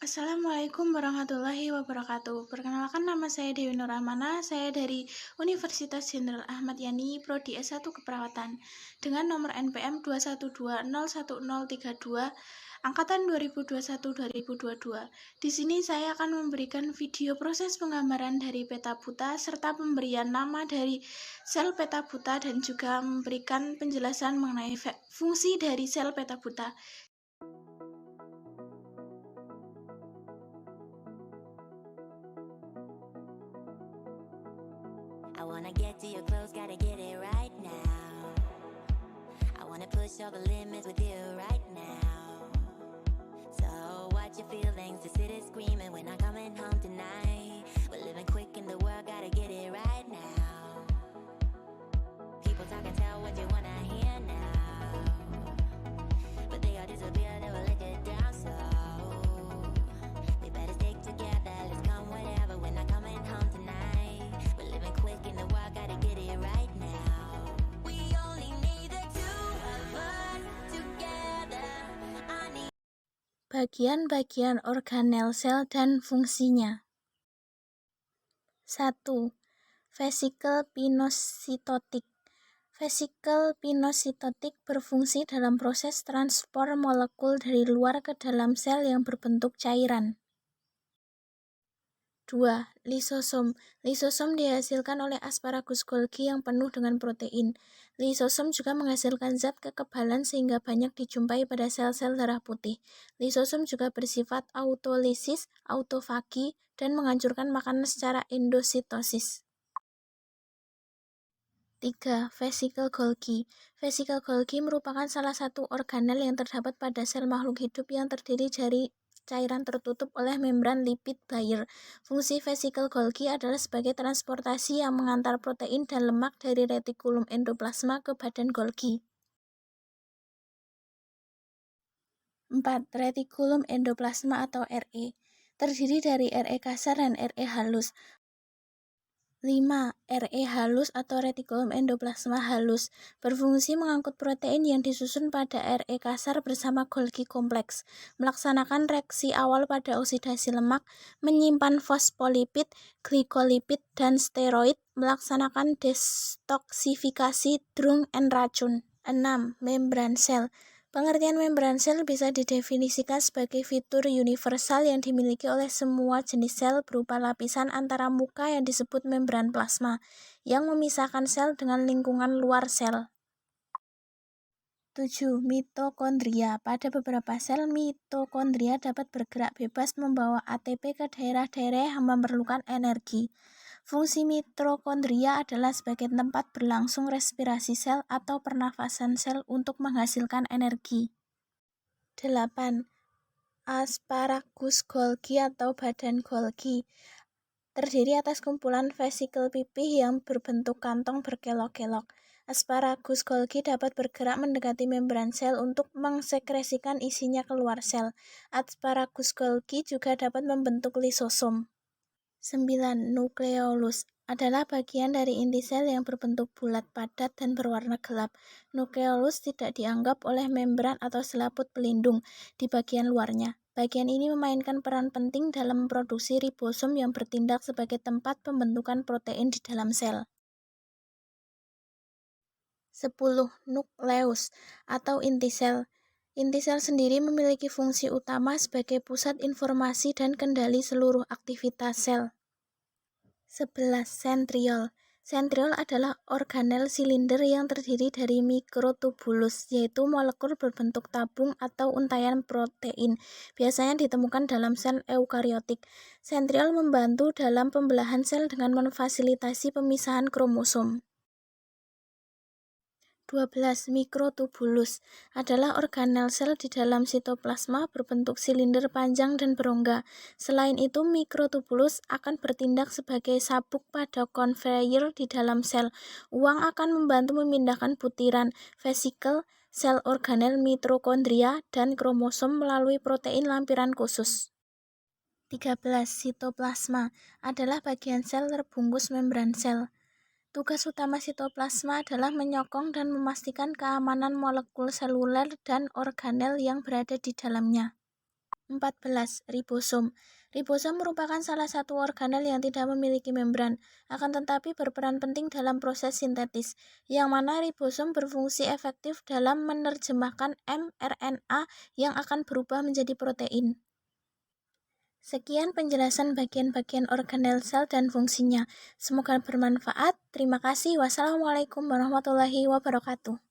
Assalamualaikum warahmatullahi wabarakatuh. Perkenalkan, nama saya Dewi Nurrahmana. Saya dari Universitas Jenderal Ahmad Yani, Prodi S1 Keperawatan, dengan nomor NPM 212011032 angkatan 2021-2022. Di sini saya akan memberikan video proses penggambaran dari peta buta serta pemberian nama dari sel peta buta dan juga memberikan penjelasan mengenai fungsi dari sel peta buta. I wanna get to your clothes, gotta get it right now. I wanna push all the limits with you right now. So watch your feelings, the city's screaming, we're not coming home tonight. We're living quick in the world, gotta get it right now. People talk and tell what you wanna hear now, but they all disappear, they will let you down. So we better stick together, let's come whatever, we're not coming home tonight. We're living quick in the world, gotta get it right now. We only need the two of us together. I need Bagian-bagian organel sel dan fungsinya. 1. Vesikel pinositotik. Vesikel pinositotik berfungsi dalam proses transport molekul dari luar ke dalam sel yang berbentuk cairan. 2. Lisosom. Lisosom dihasilkan oleh asparagus Golgi yang penuh dengan protein. Lisosom juga menghasilkan zat kekebalan sehingga banyak dijumpai pada sel-sel darah putih. Lisosom juga bersifat autolisis, autofagi, dan menghancurkan makanan secara endositosis. 3. Vesikel Golgi. Vesikel Golgi merupakan salah satu organel yang terdapat pada sel makhluk hidup yang terdiri dari cairan tertutup oleh membran lipid barrier. Fungsi vesikel Golgi adalah sebagai transportasi yang mengantar protein dan lemak dari retikulum endoplasma ke badan Golgi. 4. Retikulum endoplasma atau RE. Terdiri dari RE kasar dan RE halus. 5. RE halus atau retikulum endoplasma halus berfungsi mengangkut protein yang disusun pada RE kasar bersama Golgi kompleks, melaksanakan reaksi awal pada oksidasi lemak, menyimpan fosfolipid, glikolipid, dan steroid, melaksanakan detoksifikasi drug and racun. 6. Membran sel. Pengertian membran sel bisa didefinisikan sebagai fitur universal yang dimiliki oleh semua jenis sel berupa lapisan antara muka yang disebut membran plasma, yang memisahkan sel dengan lingkungan luar sel. 7. Mitokondria. Pada beberapa sel, mitokondria dapat bergerak bebas membawa ATP ke daerah-daerah yang memerlukan energi. Fungsi mitokondria adalah sebagai tempat berlangsung respirasi sel atau pernafasan sel untuk menghasilkan energi. 8. Asparagus Golgi atau badan Golgi terdiri atas kumpulan vesikel pipih yang berbentuk kantong berkelok-kelok. Asparagus Golgi dapat bergerak mendekati membran sel untuk mengsekresikan isinya keluar sel. Asparagus Golgi juga dapat membentuk lisosom. 9. Nukleolus adalah bagian dari inti sel yang berbentuk bulat padat dan berwarna gelap. Nukleolus tidak dianggap oleh membran atau selaput pelindung di bagian luarnya. Bagian ini memainkan peran penting dalam memproduksi ribosom yang bertindak sebagai tempat pembentukan protein di dalam sel. 10. Nukleus atau inti sel. Inti sel sendiri memiliki fungsi utama sebagai pusat informasi dan kendali seluruh aktivitas sel. 11. Sentriol. Sentriol adalah organel silinder yang terdiri dari mikrotubulus, yaitu molekul berbentuk tabung atau untaian protein, biasanya ditemukan dalam sel eukariotik. Sentriol membantu dalam pembelahan sel dengan memfasilitasi pemisahan kromosom. 12. Mikrotubulus adalah organel sel di dalam sitoplasma berbentuk silinder panjang dan berongga. Selain itu, mikrotubulus akan bertindak sebagai sabuk pada konveyor di dalam sel. Uang akan membantu memindahkan butiran, vesikel, sel organel mitokondria, dan kromosom melalui protein lampiran khusus. 13. Sitoplasma adalah bagian sel terbungkus membran sel. Tugas utama sitoplasma adalah menyokong dan memastikan keamanan molekul seluler dan organel yang berada di dalamnya. 14. Ribosom. Ribosom merupakan salah satu organel yang tidak memiliki membran, akan tetapi berperan penting dalam proses sintetis, yang mana ribosom berfungsi efektif dalam menerjemahkan mRNA yang akan berubah menjadi protein. Sekian penjelasan bagian-bagian organel sel dan fungsinya. Semoga bermanfaat. Terima kasih. Wassalamualaikum warahmatullahi wabarakatuh.